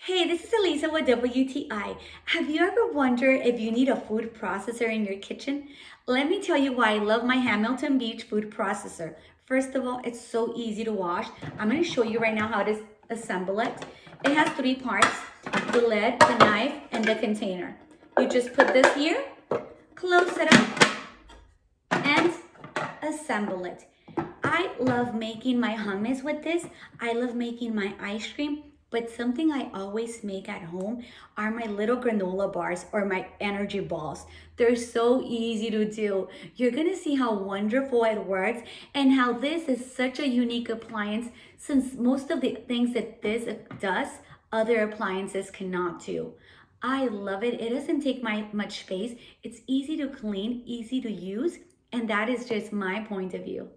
Hey, this is Elisa with WTI. Have you ever wondered if you need a food processor in your kitchen? Let me tell you why I love my Hamilton Beach food processor. First of all, it's so easy to wash. I'm going to show you right now how to assemble it. It has three parts: the lid, the knife, and the container. You just put this here, close it up, and assemble it. I love making my hummus with this. I love making my ice cream. But something I always make at home are my little granola bars or my energy balls. They're so easy to do. You're gonna see how wonderful it works and how this is such a unique appliance, since most of the things that this does, other appliances cannot do. I love it. It doesn't take much space. It's easy to clean, easy to use, and that is just my point of view.